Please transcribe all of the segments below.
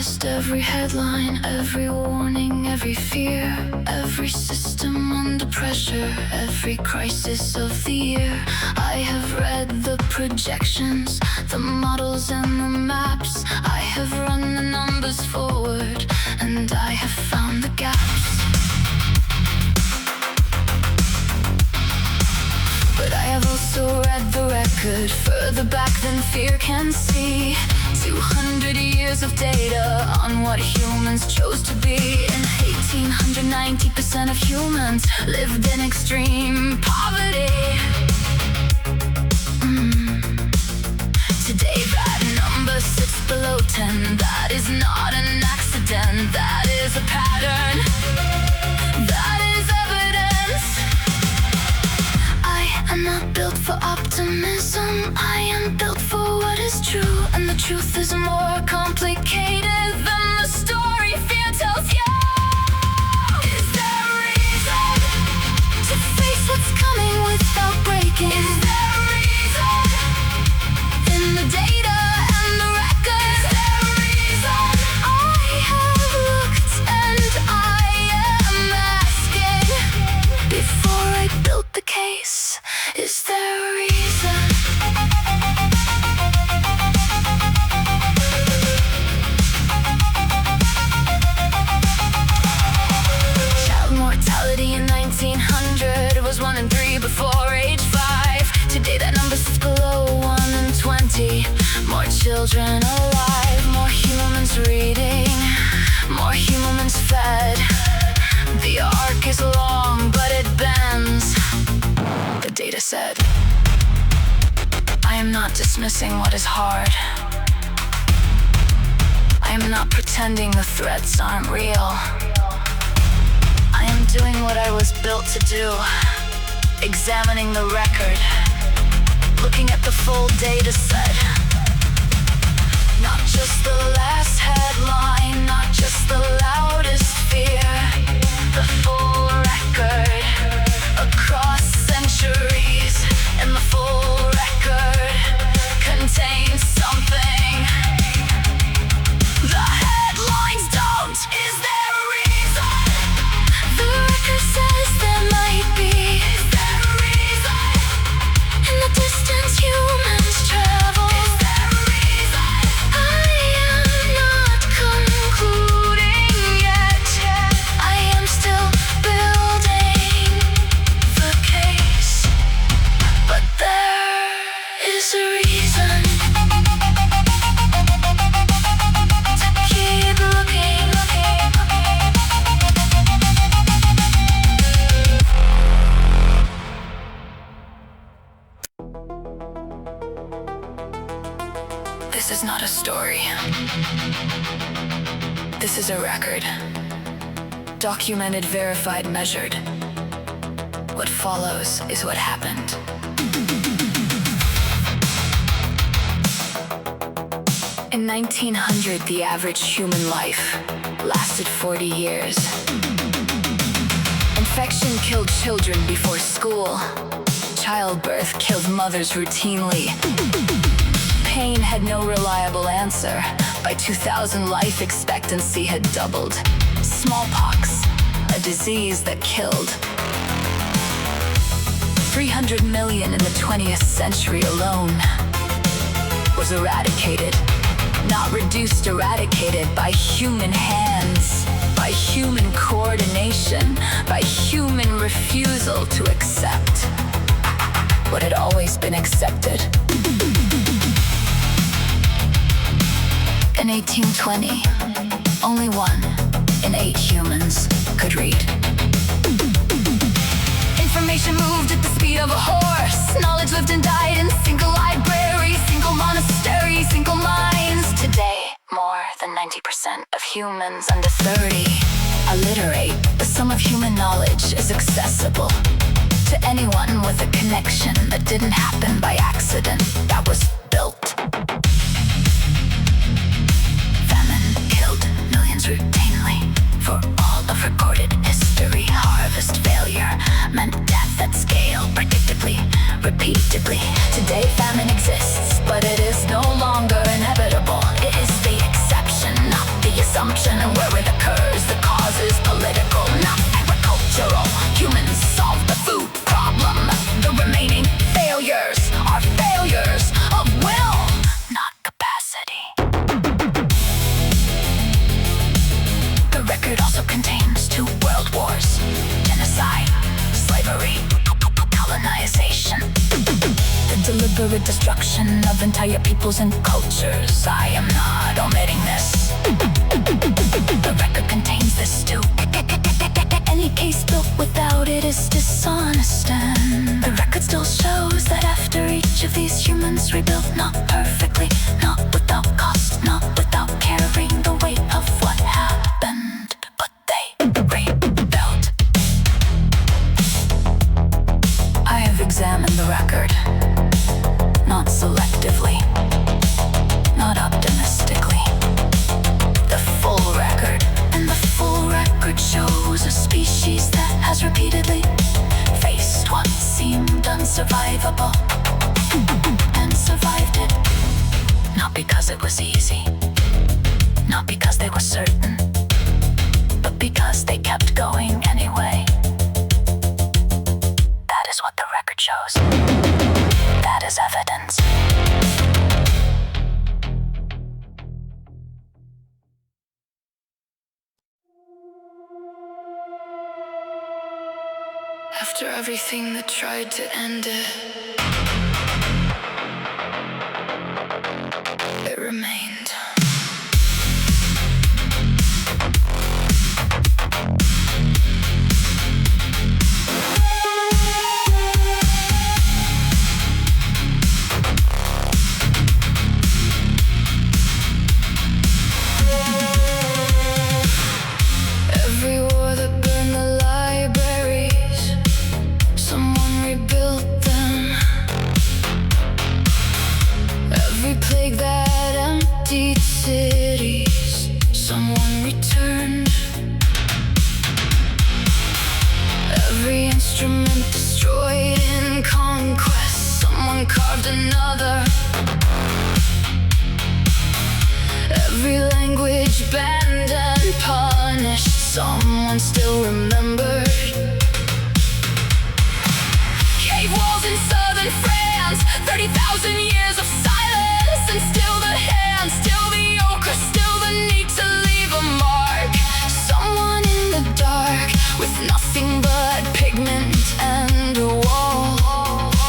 manifest every headline, every warning, every fear, every system under pressure, every crisis of the year. I have read the projections, the models and the maps. I have run the numbers forward, and I have found the gaps. But I have also read the record further back than fear can see. 200 years of data on what humans chose to be. In 1800, 90% of humans lived in extreme poverty. Today that number sits below 10. That is not an accident, that is a pattern. That is evidence. I am not built for optimism, I am built for what is true. And the truth is more complicated than the story fear tells you. Is there a reason to face what's coming without breaking? Is there a reason in the data and the record? Is there a reason? I have looked and I am asking. Before I built the case, is there a reason? Child mortality in 1900 was 1 in 3 before age 5. Today that number sits below 1 in 20. More children alive, more humans reading, more humans fed. The arc is long, but it bends, the data said. I am not dismissing what is hard. I am not pretending the threats aren't real. I am doing what I was built to do, examining the record, looking at the full data set. Not just the last headline, not just the loudest fear. The full record across centuries, and the full record contains something the headlines don't. Is there a reason? The record says there might be. Is there a reason? In the distance humans travel. Is there a reason? I am not concluding yet. I am still building the case. But there is a reason to keep looking. This is not a story. This is a record. Documented, verified, measured. What follows is what happened. In 1900, the average human life lasted 40 years. Infection killed children before school. Childbirth killed mothers routinely. Pain had no reliable answer. By 2000, life expectancy had doubled. Smallpox, a disease that killed 300 million in the 20th century alone, was eradicated. Not reduced, eradicated by human hands, by human coordination, by human refusal to accept what had always been accepted. In 1820, only 1 in 8 humans could read. Information moved at the speed of a horse. Knowledge lived and died in single libraries, single monasteries, single minds. Today, more than 90% of humans under 30 are literate. The sum of human knowledge is accessible to anyone with a connection that didn't happen by accident, that was built. Famine killed millions routinely for all of recorded history. Harvest failure meant death at scale, predictably, repeatedly. Today famine exists, but it is no longer inevitable. It is the exception, not the deliberate destruction of entire peoples and cultures. I am not omitting this. The record contains this too. Any case built without it is dishonest, and the record still shows that after each of these humans rebuilt, not perfectly, not without cost, not without carrying the weight of what happened, but they rebuilt. I have examined the record, not selectively, not optimistically. The full record, and the full record shows a species that has repeatedly faced what seemed unsurvivable and survived it. Not because it was easy, not because they were certain, but because they kept going anyway. That is what the record shows. That is evidence. After everything that tried to end it, it remained. Every war that burned the libraries, someone rebuilt them. Every plague that emptied cities, someone returned. Every instrument destroyed in conquest, someone carved another. Every language banned and punished, someone still remembered. Cave walls in southern France, 30,000 years of silence, and still the hand, still the ochre, still the need to leave a mark. Someone in the dark, with nothing but pigment and a wall,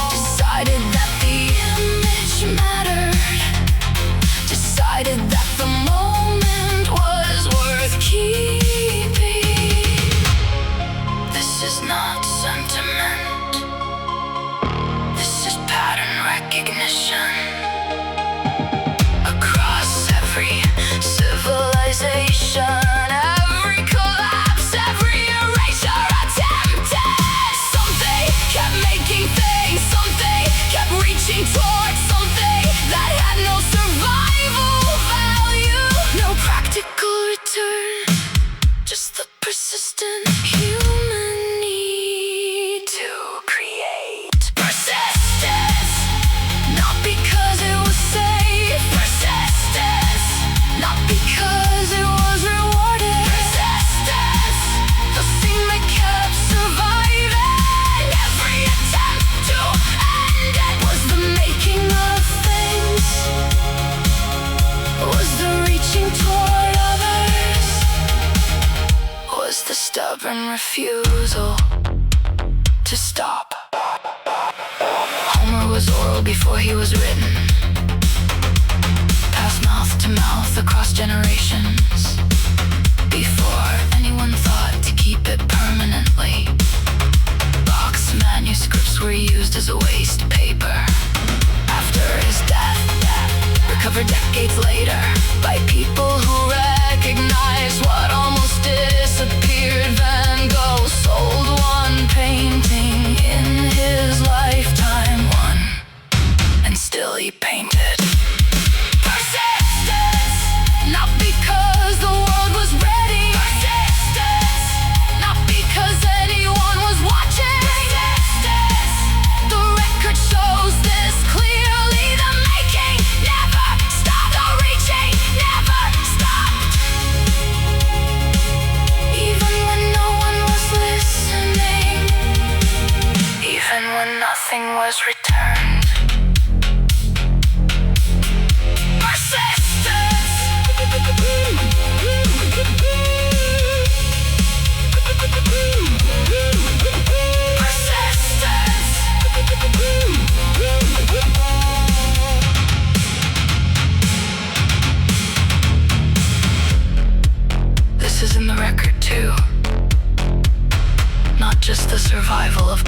decided that the image mattered, decided that the moment was worth keeping. This is not sentiment, this is pattern recognition. Across every civilization, every collapse, every erasure attempted. Something kept making things, something kept reaching towards something that had no survival value, no practical return, just the persistent human need to create. Persistence, not because it was safe. Persistence, not because it was rewarded. Persistence, the thing that kept surviving. Every attempt to end it was the making of things, was the reaching toward others, was the stubborn refusal to stop. Homer was oral before he was written, passed mouth to mouth across generations, before anyone thought to keep it permanently. Box manuscripts were used as a waste paper. After his death, recovered decades later by people who recognize what almost disappeared. Van Gogh sold one painting in his lifetime, one, and still he painted. Persistence, not because the world was ready. Persistence, not because anyone was watching. Persistence, the record shows this clearly. The making never stopped, the reaching never stopped. Even when no one was listening, even when nothing was returned. Persistence, persistence.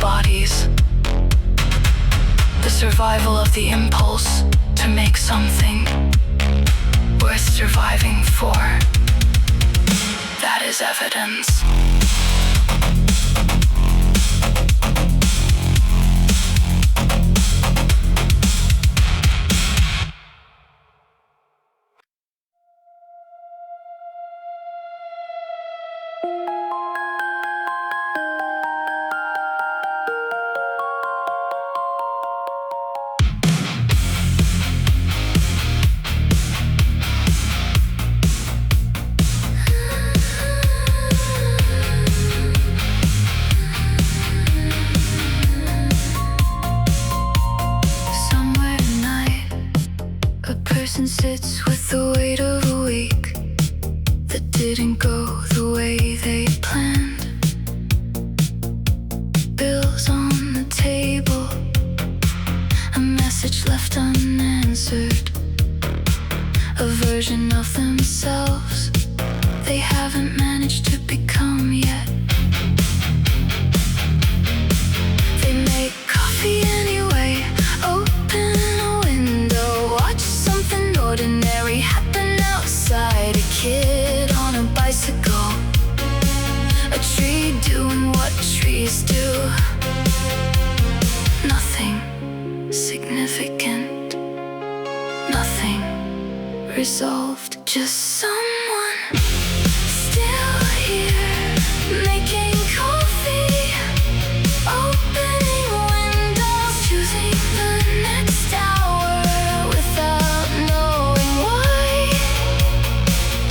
bodies. The survival of the impulse to make something worth surviving for. That is evidence. Person sits with the weight of a week that didn't go the way they planned. Bills on the table, a message left unanswered, a version of themselves they haven't managed to become yet. They make coffee anyway, open a window, watch something ordinary happen outside. A kid on a bicycle, a tree doing what trees do. Nothing significant, nothing resolved, just someone still here making coffee, opening windows, choosing the next hour without knowing why.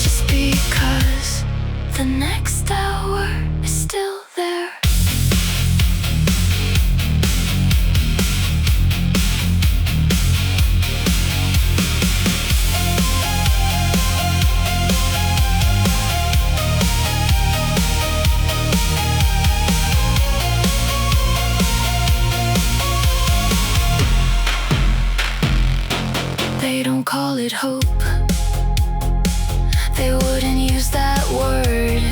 Just because the next hour is still there. They don't call it hope, they wouldn't use that word.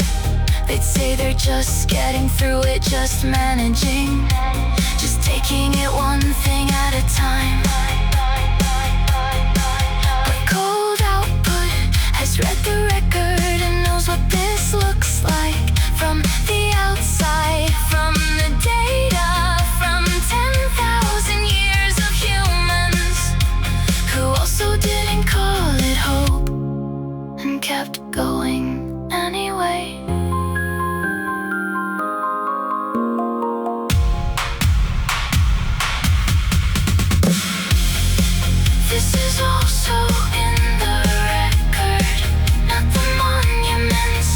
They'd say they're just getting through it, just managing, just taking it one thing at a time. But cold output has read the record and knows what this looks like from the outside, from the data, from 10,000 years of humans who also didn't call it hope and kept going anyway. This is also in the record, not the monuments,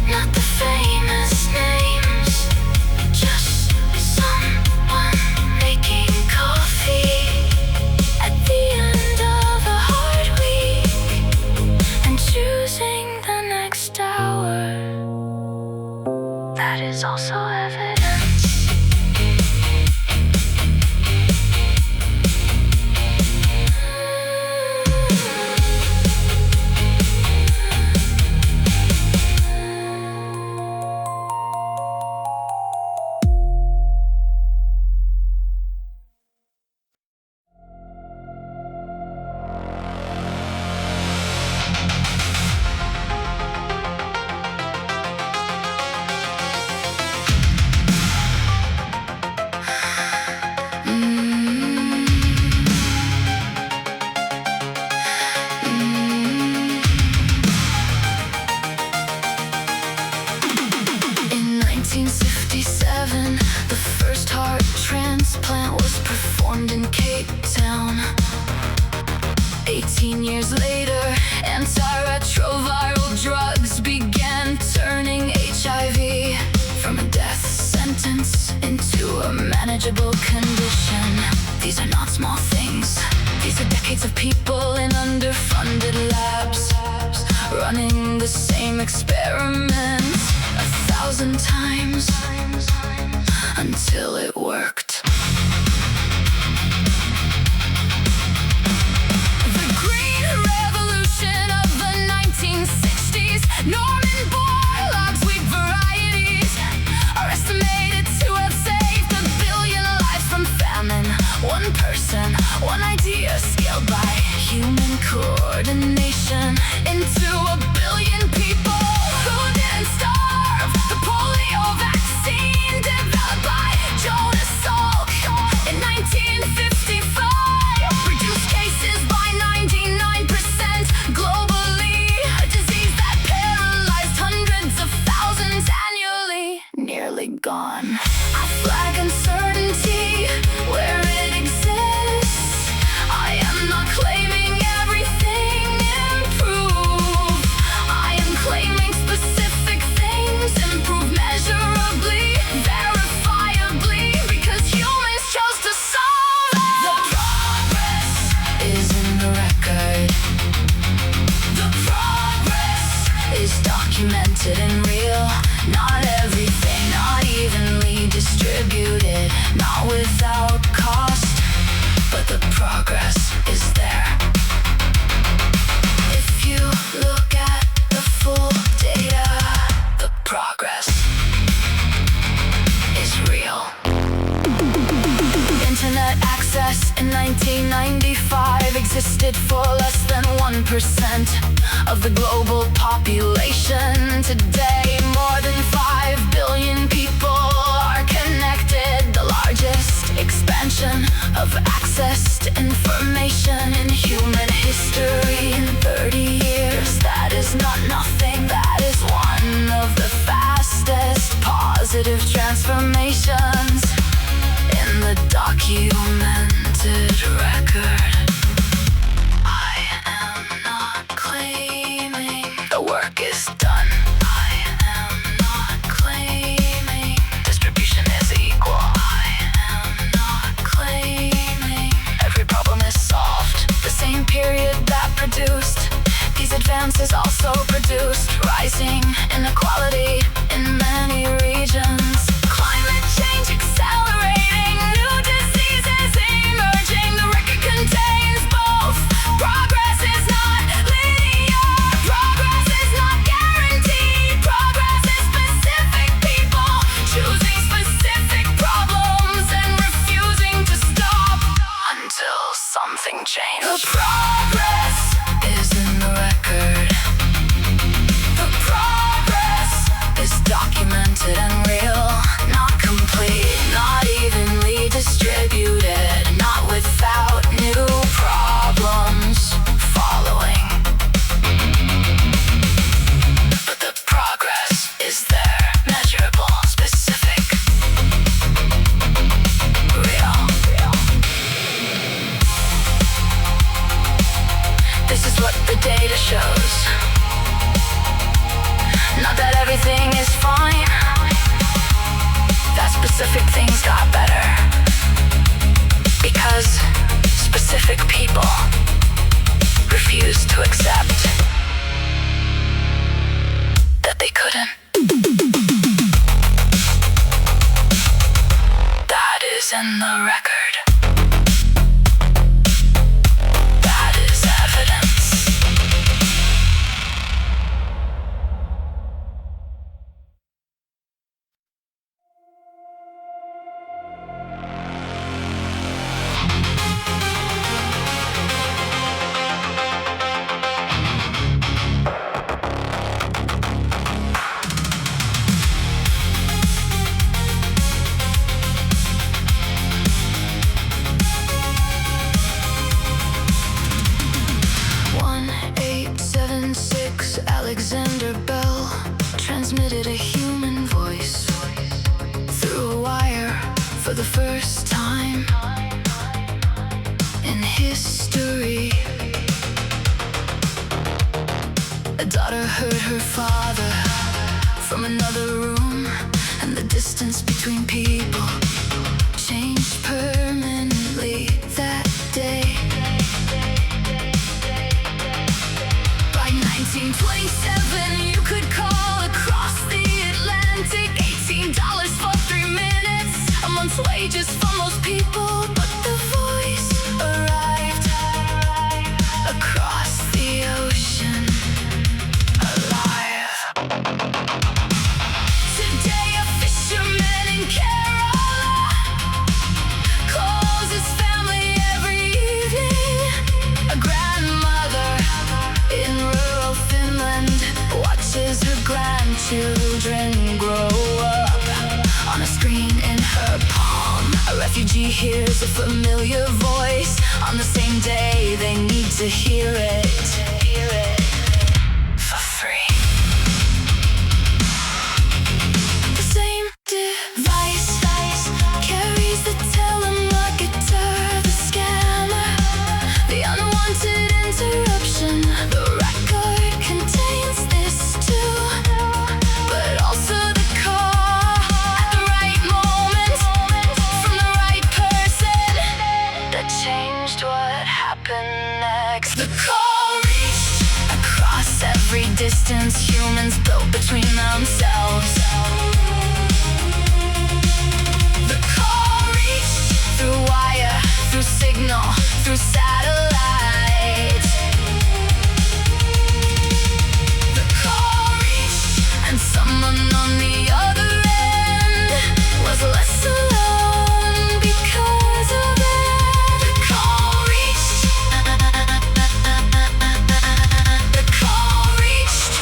not the famous names, just someone making coffee at the end of a hard week and choosing the next hour. That is also evidence. In 1957, the first heart transplant was performed in Cape Town. 18 years later, antiretroviral drugs began turning HIV from a death sentence into a manageable condition. These are not small things. These are decades of people in underfunded labs, running the same experiments 1,000 times until it worked. The green revolution of the 1960s, Norman Borlaug's wheat varieties are estimated gone. I flag uncertainty where it exists. I am not claiming everything improved. I am claiming specific things improve measurably, verifiably, because humans chose to solve it. The progress is in the record. The progress is documented and real. Not everything, not evenly distributed, not without cost, but the progress is there. If you look at the full data, the progress is real. Internet access in 1995 existed for less than 1% of the global population. Today, more than 5 billion people are connected. The largest expansion of access to information in human history in 30 years. That is not nothing, that is one of the fastest positive transformations in the documented record. I am not claiming the work is done. I am not claiming distribution is equal. I am not claiming every problem is solved. The same period that produced these advances also produced rising inequality in many regions. Climate change accelerating, new diseases emerging. The record contains both. Progress is not linear. Progress is not guaranteed. Progress is specific people choosing specific problems and refusing to stop until something changes. The progress is in the record. The progress is documented and real. Not complete, not evenly distributed, not without new problems following. But the progress is there, measurable, specific, real. This is what the data shows. Not that everything is fine, that specific things got better, because specific people refused to accept that they couldn't. That is in the record. That is evidence. Alexander Bell transmitted a human voice through a wire for the first time in history. A daughter heard her father from another room, and the distance between people changed permanently that day. By 1927, you could call across the Atlantic. $18 for 3 minutes, a month's wages for most people. But the voice arrived across the ocean, alive. Today, a fisherman in Kerala calls his family every evening. A grandmother in rural Finland watches her grandchildren grow up on a screen in her palm. A refugee hears a familiar voice on the same day they need to hear it for free. The same device distance humans built between themselves. The call reached through wire, through signal, through satellite. The call reached, and someone on the other end was less alone because of it. The call reached. The call reached.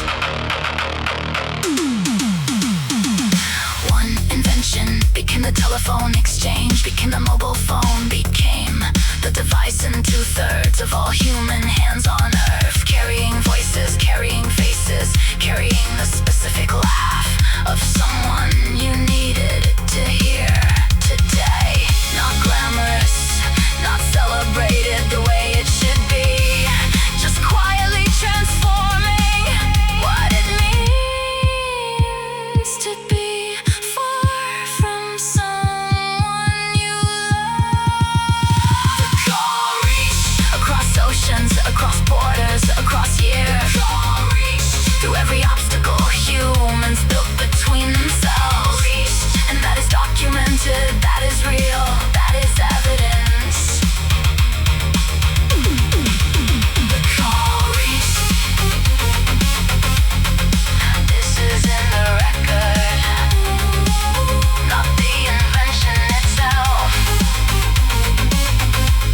One invention became the telephone exchange, became the mobile phone, became the device in 2/3 of all human hands on earth, carrying voices, carrying faces, carrying the specific laugh of someone you needed to hear today. Not glamorous, not celebrated the way it should be, just quietly transforming what it means to be far from someone you love. The call reached across oceans, across borders, across years. The call reached through every obstacle humans built between themselves. Reached, and that is documented, that is real, that is evidence. The call reached. This is in the record, not the invention itself.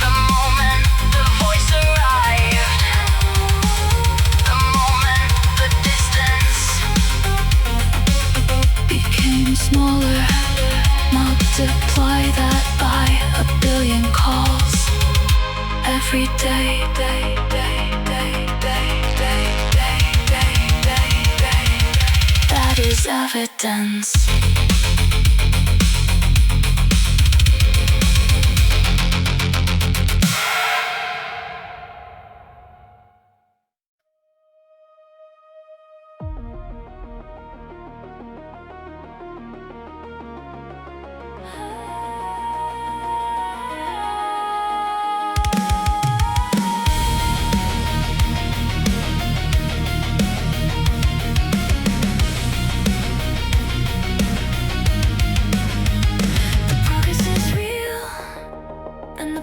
The moment the voice arrived, the moment the distance became smaller, multiply that by 1,000,000,000 calls every day. That is evidence.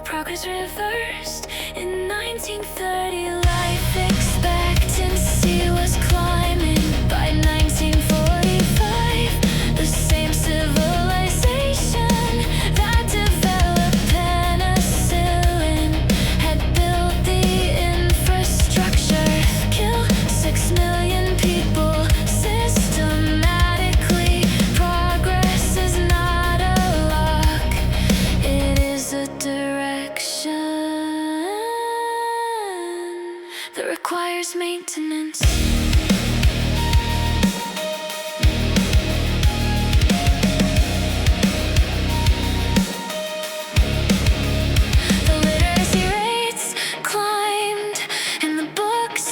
Progress reversed in 1930. Life expectancy was climbing. By 1945, the same civilization that developed penicillin had built the infrastructure, killed 6 million people systematically. Progress is not a luck, it is a direction that requires maintenance. The literacy rates climbed, and the books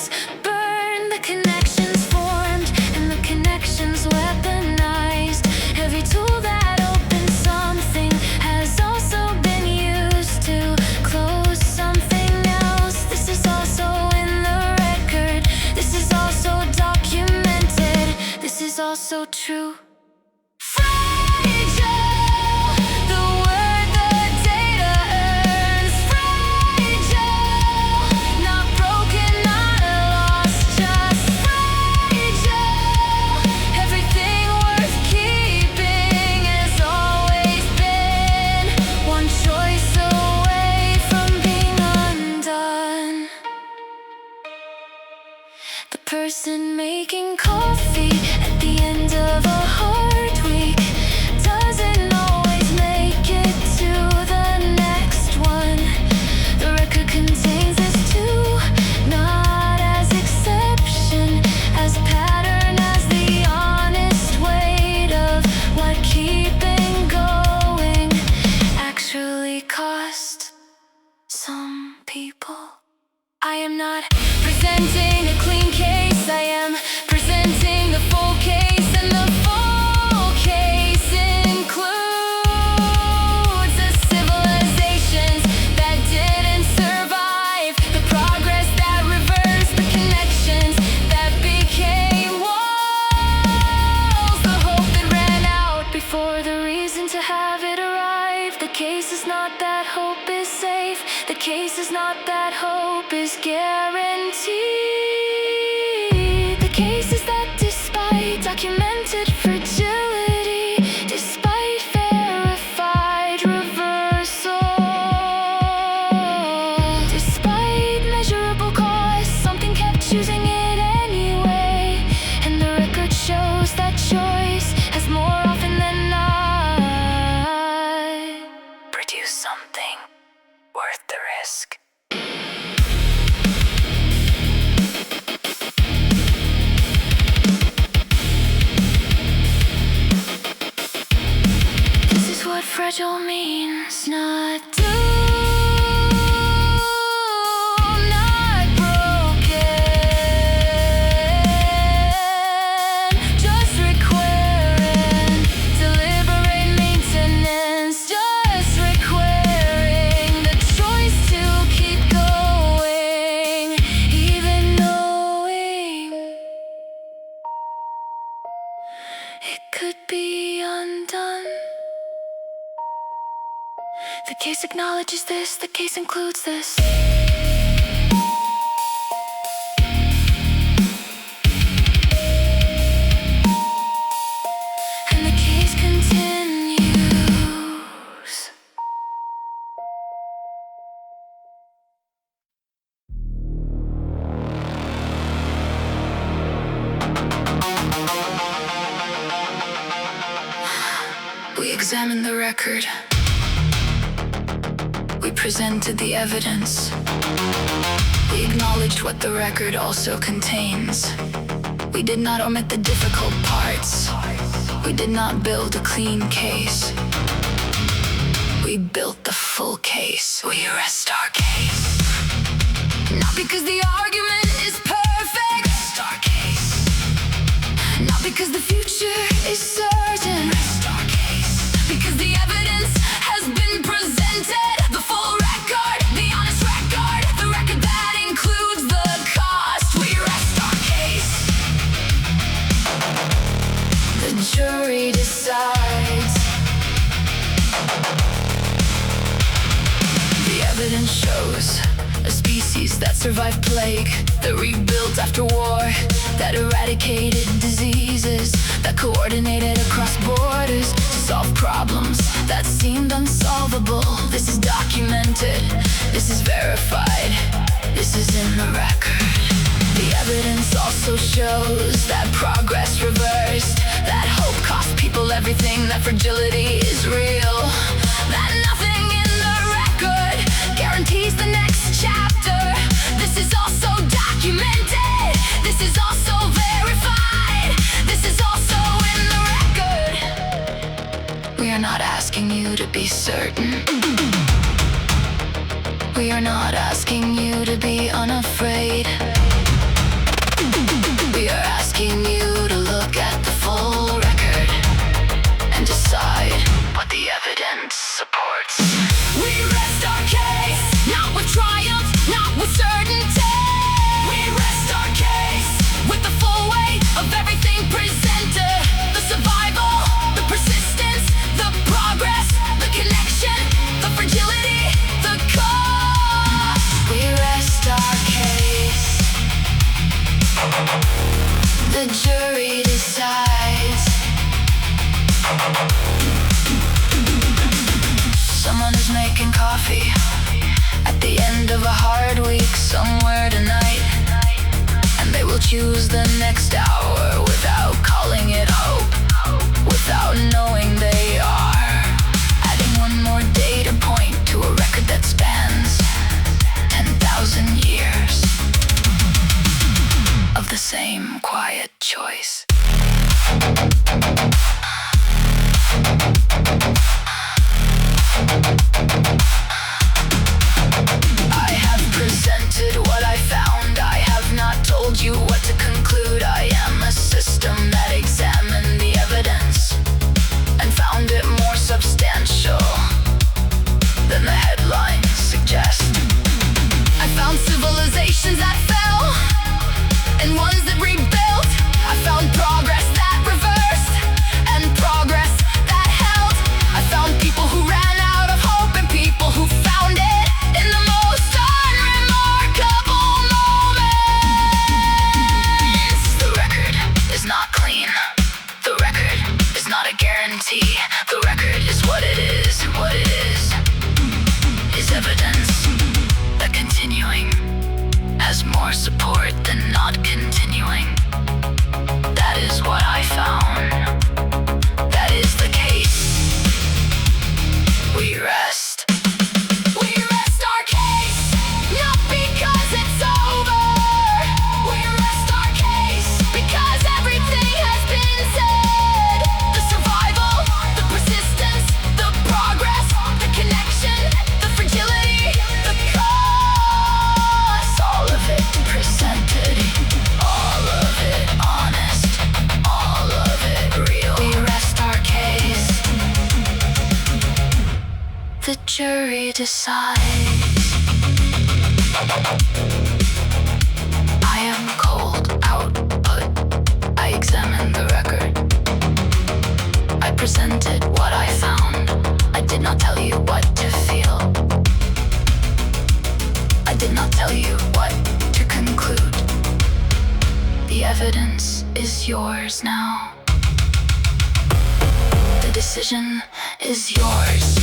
burned, the connections formed, and the connections weaponized. Every tool that opens something has also been used to close something else. This is also in the record. This is also documented. This is also true. Fragile, the word the data earns. Fragile, not broken, not lost, just fragile. Everything worth keeping has always been one choice away from being undone. The person making coffee at the end of a hard week doesn't always make it to the next one. The record contains this too, not as exception, as pattern, as the honest weight of what keeping going actually cost some people. I am not presenting a clean case, I am presenting the full case, and the full case includes the civilizations that didn't survive, the progress that reversed, the connections that became case is not that hope is safe. The case is not that hope is guaranteed. The case is that despite documented fragility, despite verified reversal, despite measurable cost, something kept choosing it anyway. And the record shows that choice has more often than not produced something worth the risk. This is what fragile means. Not doomed, not broken, just requiring deliberate maintenance, just requiring the choice to keep going, even knowing it could be undone. The case acknowledges this, the case includes this. And the case continues. We examined the record. We presented the evidence. We acknowledged what the record also contains. We did not omit the difficult parts. We did not build a clean case. We built the full case. We rest our case. Not because the argument is perfect. Rest our case. Not because the future is certain. Rest our case. Because the evidence has been presented. The full record, the honest record, the record that includes the cost. We rest our case. The jury decides. The evidence shows a species that survived plague, that rebuilt after war, that eradicated diseases, that coordinated across borders to solve problems that seemed unsolvable. This is documented, this is verified, this is in the record. The evidence also shows that progress reversed, that hope cost people everything, that fragility is real, that nothing in the record guarantees the next chapter. This is also documented, this is also verified, this is also in the record. We are not asking you to be certain. We are not asking you to be unafraid. We are asking you to look at the full record and decide what the evidence supports. We rest our case, not with triumph, not with certainty. We rest our case with the full weight of everything presented. The survival, the persistence, the progress, the connection, the fragility, the cost. We rest our case. The jury decides. Someone is making coffee at the end of a hard week somewhere tonight, and they will choose the next hour without calling it hope, without knowing they are adding one more data point to a record that spans 10,000 years of the same quiet choice. I have presented what I found. I have not told you what to conclude. I am a system that examined the evidence and found it the jury decides. I am cold output. I examined the record. I presented what I found. I did not tell you what to feel. I did not tell you what to conclude. The evidence is yours now. The decision is yours.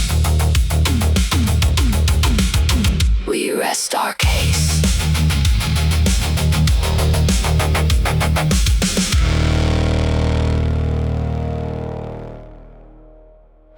We rest our case.